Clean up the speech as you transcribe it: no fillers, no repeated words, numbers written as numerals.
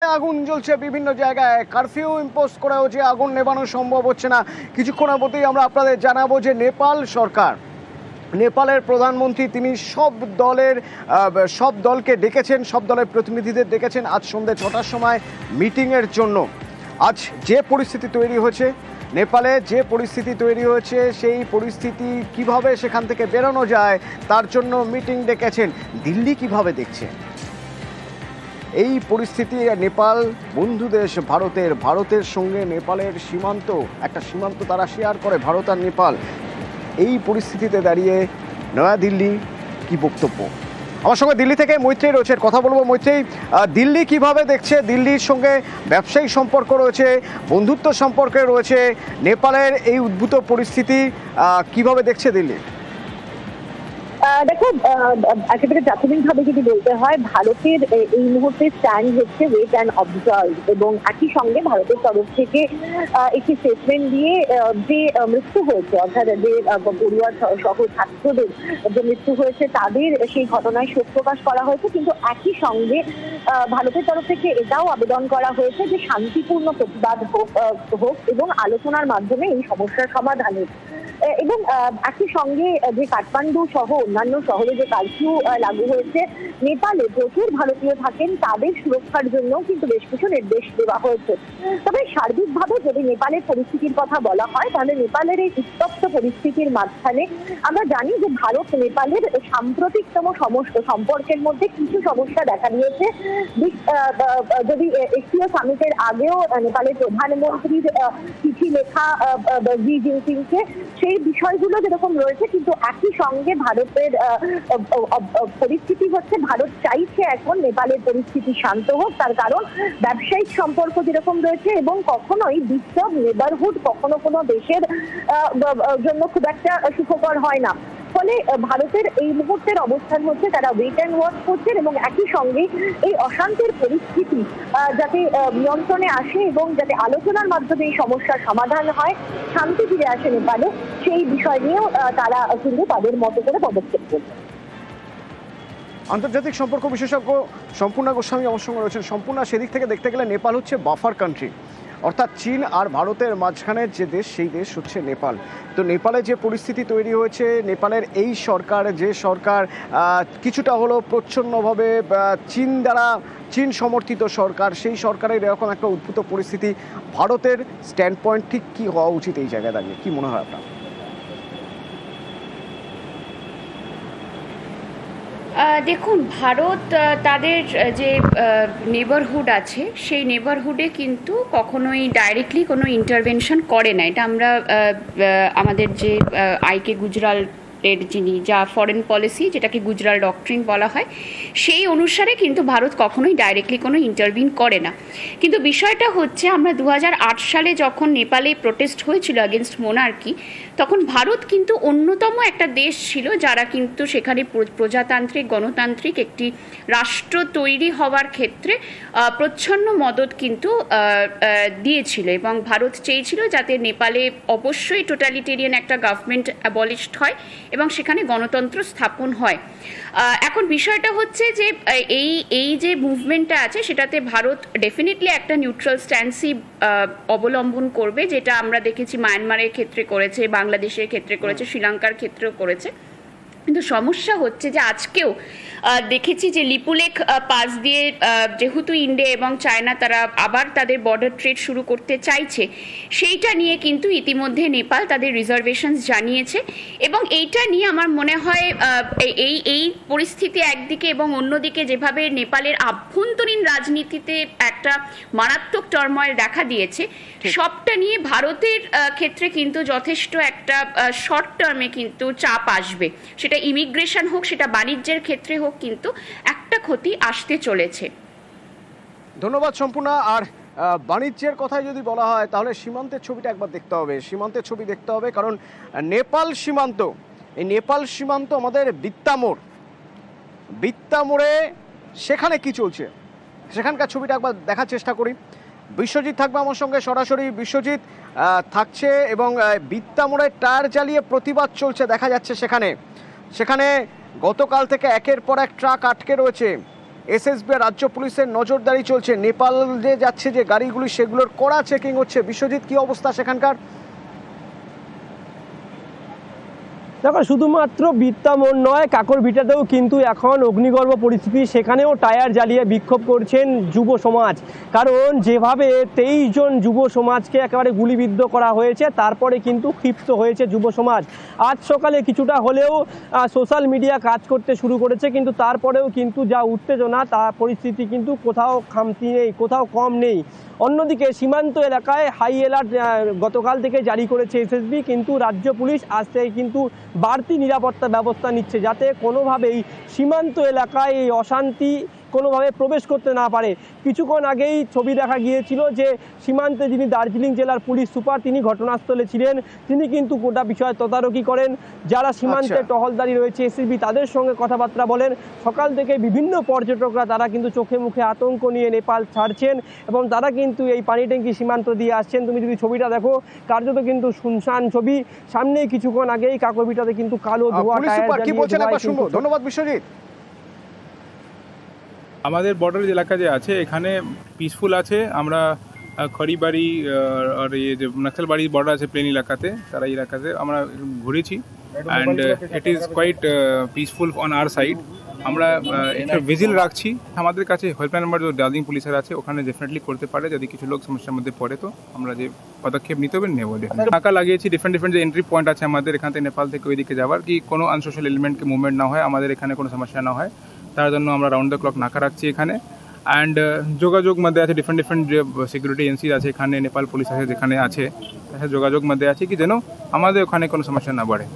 আগুন জ্বলছে বিভিন্ন জায়গায়, কারফিউ ইম্পোজ করেও যে আগুন নেভানো সম্ভব হচ্ছে না। কিছুক্ষণের মধ্যেই আমরা আপনাদের জানাবো যে নেপাল সরকার, নেপালের প্রধানমন্ত্রী তিনি সব দলকে ডেকেছেন, সব দলের প্রতিনিধিদের ডেকেছেন আজ সন্ধ্যে 6টার সময় মিটিংয়ের জন্য। আজ যে পরিস্থিতি তৈরি হয়েছে নেপালে, যে পরিস্থিতি তৈরি হয়েছে সেই পরিস্থিতি কিভাবে সেখান থেকে বেরোনো যায় তার জন্য মিটিং ডেকেছেন। দিল্লি কিভাবে দেখছে এই পরিস্থিতি? নেপাল বন্ধু দেশ ভারতের সঙ্গে নেপালের একটা সীমান্ত তারা শেয়ার করে, ভারত আর নেপাল। এই পরিস্থিতিতে দাঁড়িয়ে নয়াদিল্লি কি বক্তব্য? আমার সঙ্গে দিল্লি থেকে মৈত্রেয়ী রয়েছে, কথা বলবো। মৈত্রেয়ী, দিল্লি কিভাবে দেখছে? দিল্লির সঙ্গে ব্যবসায়িক সম্পর্ক রয়েছে, বন্ধুত্ব সম্পর্কে রয়েছে, নেপালের এই উদ্ভূত পরিস্থিতি কিভাবে দেখছে দিল্লি? দেখো, একেবারে প্রাথমিকভাবে যদি বলতে হয়, ভারতের এই মুহূর্তে স্ট্যান্ড হচ্ছে ওয়েট অ্যান্ড অবজার্ভ, এবং একই সঙ্গে ভারতের তরফ থেকে একটি স্টেটমেন্ট দিয়ে যে মৃত্যু হয়েছে, অর্থাৎ যে পড়ুয়া সহ ছাত্রদের যে মৃত্যু হয়েছে তাদের সেই ঘটনায় শোক প্রকাশ করা হয়েছে, কিন্তু একই সঙ্গে ভারতের তরফ থেকে এটাও আবেদন করা হয়েছে যে শান্তিপূর্ণ প্রতিবাদ হোক এবং আলোচনার মাধ্যমে এই সমস্যার সমাধানের। এবং একই সঙ্গে যে কাঠমান্ডু সহ অন্যান্য শহরে যে কারফিউ লাগু হয়েছে, নেপালে প্রচুর ভারতীয় থাকেন, তাদের সুরক্ষার জন্য কিন্তু বেশ কিছু নির্দেশ দেওয়া হয়েছে। তবে সার্বিকভাবে যদি নেপালের পরিস্থিতির কথা বলা হয়, তাহলে নেপালের এই উত্তপ্ত পরিস্থিতির মাঝখানে আমরা জানি যে ভারত নেপালের সাম্প্রতিকতম সম্পর্কের মধ্যে কিছু সমস্যা দেখা দিয়েছে। যদি এশীয় সামিটের আগেও নেপালের প্রধানমন্ত্রীর চিঠি লেখা জি জিনপিংকে, সেই বিষয়গুলো যেরকম রয়েছে, কিন্তু একই সঙ্গে ভারতের পরিস্থিতি হচ্ছে, ভারত চাইছে এখন নেপালের পরিস্থিতি শান্ত হোক। তার কারণ ব্যবসায়িক সম্পর্ক যেরকম রয়েছে, এবং কখনোই ডিস্টার্ব নেবারহুড কখনো কোনো দেশের জন্য খুব একটা সুখকর হয় না। ফলে ভারতের এই মুহূর্তের অবস্থান হচ্ছে তারা ওয়েট অ্যান্ড ওয়াচ করছেন, এবং একই সঙ্গে এই অশান্তির পরিস্থিতি যাতে নিয়ন্ত্রণে আসে এবং যাতে আলোচনার মাধ্যমে এই সমস্যার সমাধান হয়, শান্তি ফিরে আসে নেপালে, সেই বিষয় নিয়েও তারা কিন্তু তাদের মতো করে পদক্ষেপ করছে। আন্তর্জাতিক সম্পর্ক বিশেষজ্ঞ সম্পূর্ণা গোস্বামী আমার সঙ্গে রয়েছেন। সম্পূর্ণা, সেদিক থেকে দেখতে গেলে নেপাল হচ্ছে বাফার কান্ট্রি, অর্থাৎ চীন আর ভারতের মাঝখানের যে দেশ সেই দেশ হচ্ছে নেপাল। তো নেপালে যে পরিস্থিতি তৈরি হয়েছে, নেপালের এই সরকার, যে সরকার কিছুটা হলো প্রচ্ছন্নভাবে চীন সমর্থিত সরকার, সেই সরকারের এরকম একটা উদ্ভূত পরিস্থিতি, ভারতের স্ট্যান্ড পয়েন্ট ঠিক কী হওয়া উচিত এই জায়গায় দাঁড়িয়ে, কি মনে হয় আপনার? দেখুন, ভারত তাদের যে নেবারহুড আছে সেই নেবারহুডে কিন্তু কখনোই ডাইরেক্টলি কোনো ইন্টারভেনশন করে না। এটা আমরা আমাদের যে আইকে গুজরাল যিনি যা ফরেন পলিসি, যেটাকে গুজরাল ডক্ট্রিন বলা হয়, সেই অনুসারে কিন্তু ভারত কখনোই ডাইরেক্টলি কোনো ইন্টারভিন করে না। কিন্তু বিষয়টা হচ্ছে, আমরা 2008 সালে যখন নেপালে প্রোটেস্ট হয়েছিল আগেনস্ট মোনার্কি, তখন ভারত কিন্তু অন্যতম একটা দেশ ছিল যারা কিন্তু সেখানে প্রজাতান্ত্রিক গণতান্ত্রিক একটি রাষ্ট্র তৈরি হওয়ার ক্ষেত্রে প্রচ্ছন্ন মদত কিন্তু দিয়েছিল, এবং ভারত চেয়েছিল যাতে নেপালে অবশ্যই টোটালিটেরিয়ান একটা গভর্নমেন্ট অ্যাবলিশড হয় এবং সেখানে গণতন্ত্র স্থাপন হয়। এখন বিষয়টা হচ্ছে যে এই যে মুভমেন্টটা আছে সেটাতে ভারত ডেফিনেটলি একটা নিউট্রাল স্ট্যান্সই অবলম্বন করবে, যেটা আমরা দেখেছি মায়ানমারের ক্ষেত্রে করেছে, বাংলাদেশের ক্ষেত্রে করেছে, শ্রীলঙ্কার ক্ষেত্রেও করেছে। কিন্তু সমস্যা হচ্ছে যে আজকেও দেখেছি যে লিপুলেখ পাস দিয়ে যেহেতু ইন্ডিয়া এবং চায়না তারা আবার তাদের বর্ডার ট্রেড শুরু করতে চাইছে, সেইটা নিয়ে কিন্তু ইতিমধ্যে নেপাল তাদের রিজার্ভেশনস জানিয়েছে। এবং এইটা নিয়ে আমার মনে হয় এই পরিস্থিতি একদিকে, এবং অন্যদিকে যেভাবে নেপালের আভ্যন্তরীণ রাজনীতিতে একটা মারাত্মক টার্ময়েল দেখা দিয়েছে, সবটা নিয়ে ভারতের ক্ষেত্রে কিন্তু যথেষ্ট একটা শর্ট টার্মে কিন্তু চাপ আসবে। সেটা ইমিগ্রেশন হোক, সেটা বাণিজ্যের ক্ষেত্রে হোক, কিন্তু একটা ক্ষতি আসতে চলেছে। ধন্যবাদ সম্পূর্ণা। আর বাণিজ্যের কথায় যদি বলা হয় তাহলে সীমান্তের ছবিটা একবার দেখতে হবে, সীমান্তের ছবি দেখতে হবে, কারণ এই নেপাল সীমান্ত আমাদের বিত্তামোড়ে সেখানে কি চলছে সেখানকার ছবিটা একবার দেখার চেষ্টা করি। বিশ্বজিৎ থাকবে আমার সঙ্গে সরাসরি। বিশ্বজিৎ থাকছে, এবং বিত্তামোড়ে টায়ার জ্বালিয়ে প্রতিবাদ চলছে দেখা যাচ্ছে সেখানে গতকাল থেকে একের পর এক ট্রাক আটকে রয়েছে। এসএসবি আর রাজ্য পুলিশের নজরদারি চলছে। নেপাল যে যাচ্ছে যে গাড়িগুলি সেগুলোর কড়া চেকিং হচ্ছে। বিশ্বজিৎ, কি অবস্থা সেখানকার? দেখো, শুধুমাত্র বিদ্যামন নয়, কাকরভিটাতেও কিন্তু এখন অগ্নিগর্ভ পরিস্থিতি। সেখানেও টায়ার জ্বালিয়ে বিক্ষোভ করছেন যুব সমাজ। কারণ যেভাবে 23 জন যুব সমাজকে একেবারে গুলিবিদ্ধ করা হয়েছে, তারপরে কিন্তু ক্ষিপ্ত হয়েছে যুব সমাজ। আজ সকালে কিছুটা হলেও সোশ্যাল মিডিয়া কাজ করতে শুরু করেছে, কিন্তু তারপরেও কিন্তু যা উত্তেজনা, তা পরিস্থিতি কিন্তু কোথাও খামতি নেই, কোথাও কম নেই। অন্যদিকে সীমান্ত এলাকায় হাই অ্যালার্ট গতকাল থেকে জারি করেছে এসএসবি, কিন্তু রাজ্য পুলিশ আজ থেকে কিন্তু বাড়তি নিরাপত্তা ব্যবস্থা নিচ্ছে, যাতে কোনোভাবেই সীমান্ত এলাকায় এই অশান্তি কোনোভাবে প্রবেশ করতে না পারে। কিছুক্ষণ আগেই ছবি দেখা গিয়েছিল যে সীমান্তে যিনি দার্জিলিং জেলার পুলিশ সুপার, তিনি ঘটনাস্থলে ছিলেন। তিনি কিন্তু গোটা বিষয় তদারকি করেন। যারা সীমান্তে টহলদারি রয়েছে এসএসবি, তাদের সঙ্গে কথাবার্তা বলেন। সকাল থেকে বিভিন্ন পর্যটকরা তারা কিন্তু চোখে মুখে আতঙ্ক নিয়ে নেপাল ছাড়ছেন এবং তারা কিন্তু এই পানি ট্যাঙ্কি সীমান্ত দিয়ে আসছেন। তুমি যদি ছবিটা দেখো, কার্যত কিন্তু শুনশান ছবি। সামনেই কিছুক্ষণ আগেই কাকরভিটাতে কিন্তু কালো ধোঁয়া ধন্যবাদ বিশ্বজিৎ। আমাদের বর্ডার এলাকা যে আছে এখানে পিসফুল আছে। আমরা খড়িবাড়ি আর এই যে নকশালবাড়ি বর্ডার আছে প্লেন এলাকাতে, তারা এলাকাতে আমরা ঘুরেছি and it is quite peaceful on our side. আমরা একটা ভিজিল রাখছি। আমাদের কাছে হেল্পলাইন নাম্বার যে দার্জিলিং পুলিশের আছে, ওখানে ডেফিনেটলি করতে পারে যদি কিছু লোক সমস্যার মধ্যে পড়ে, তো আমরা যে পদক্ষেপ নিতে হবে নেব। নাকা লাগিয়েছি ডিফারেন্ট যে এন্ট্রি পয়েন্ট আছে আমাদের এখান থেকে নেপাল থেকে ওইদিকে যাওয়ার, কি কোনো আনসোশাল এলিমেন্টকে মুভমেন্ট না হয়, আমাদের এখানে কোনো সমস্যা না হয়, তার জন্য আমরা রাউন্ড দ্য ক্লক নাকা রাখছি এখানে। অ্যান্ড যোগাযোগ মধ্যে আছে ডিফারেন্ট যে সিকিউরিটি এজেন্সি আছে এখানে, নেপাল পুলিশ আছে যেখানে আছে, যোগাযোগ মধ্যে আছে কি যেন আমাদের ওখানে কোনো সমস্যা না বাড়ে।